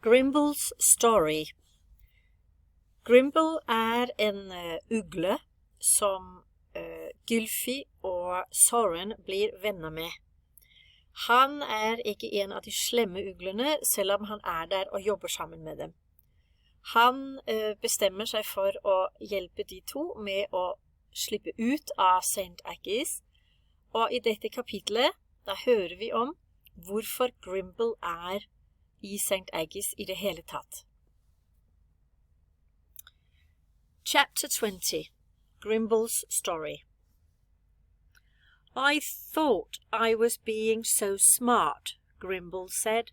Grimble's story. Grimble en ugle som Gylfi og Soren blir venner med. Han ikke en av de slemme uglene, selv om han der og jobber sammen med dem. Han bestemmer seg for å hjelpe de to med å slippe ut av St. Agis, og i dette kapitlet da hører vi om hvorfor Grimble i St. Agis i det hele tatt. Chapter 20. Grimble's story. I thought I was being so smart, Grimble said.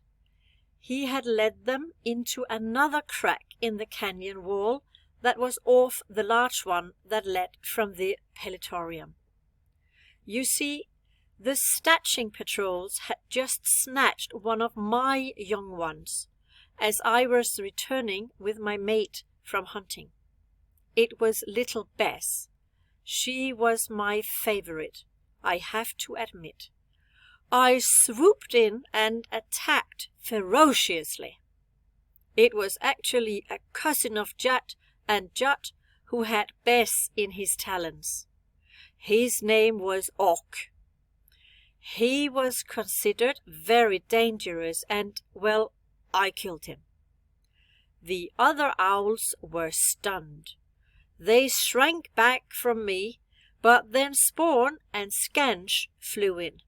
He had led them into another crack in the canyon wall that was off the large one that led from the pelatorium. You see, the snatching patrols had just snatched one of my young ones, as I was returning with my mate from hunting. It was little Bess. She was my favorite, I have to admit. I swooped in and attacked ferociously. It was actually a cousin of Judd and Judd who had Bess in his talons. His name was Ork. He was considered very dangerous and, well, I killed him. The other owls were stunned. They shrank back from me, but then Spawn and Scanch flew in.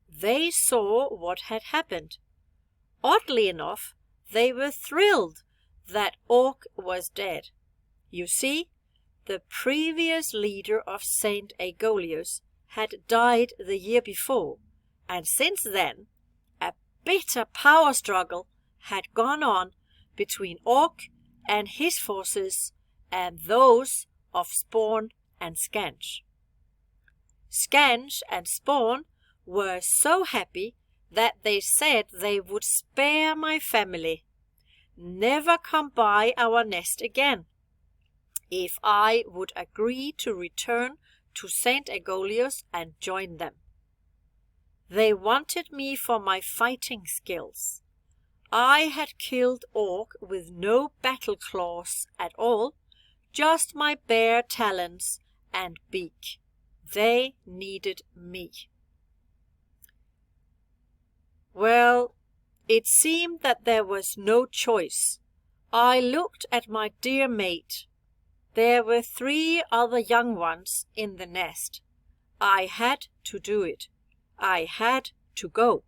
They saw what had happened. Oddly enough, they were thrilled that Ork was dead. You see, the previous leader of St. Agolius had died the year before, and since then, a bitter power struggle had gone on between Ork and his forces and those of Spawn and Scanch. Scanch and Spawn were so happy that they said they would spare my family, never come by our nest again, if I would agree to return to St. Agolius and join them. They wanted me for my fighting skills. I had killed Ork with no battle claws at all, just my bare talons and beak. They needed me. Well, it seemed that there was no choice. I looked at my dear mate. There were 3 other young ones in the nest. I had to do it. I had to go.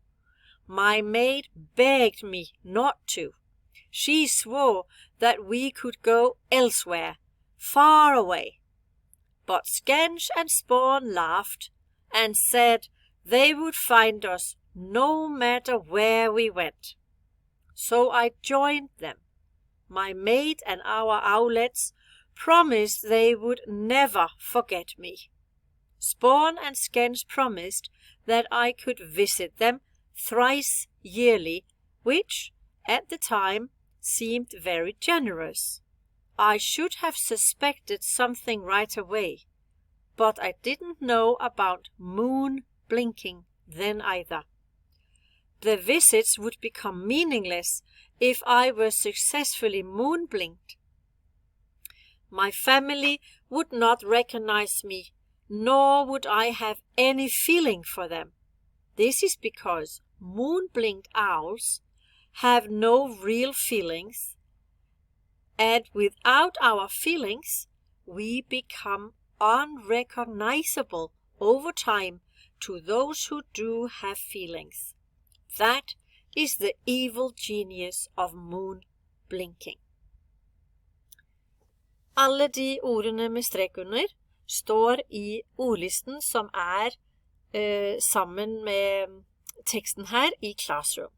My maid begged me not to. She swore that we could go elsewhere, far away. But Scanch and Spawn laughed and said they would find us no matter where we went. So I joined them. My maid and our owlets promised they would never forget me. Spawn and Scanch promised that I could visit them thrice yearly, which, at the time, seemed very generous. I should have suspected something right away, but I didn't know about moon blinking then either. The visits would become meaningless if I were successfully moon-blinked. My family would not recognize me, nor would I have any feeling for them. This is because moon-blinked owls have no real feelings, and without our feelings, we become unrecognizable over time to those who do have feelings. That is the evil genius of moon blinking. Alle de ordene med strek under står i ordlisten som sammen med teksten her i Classroom.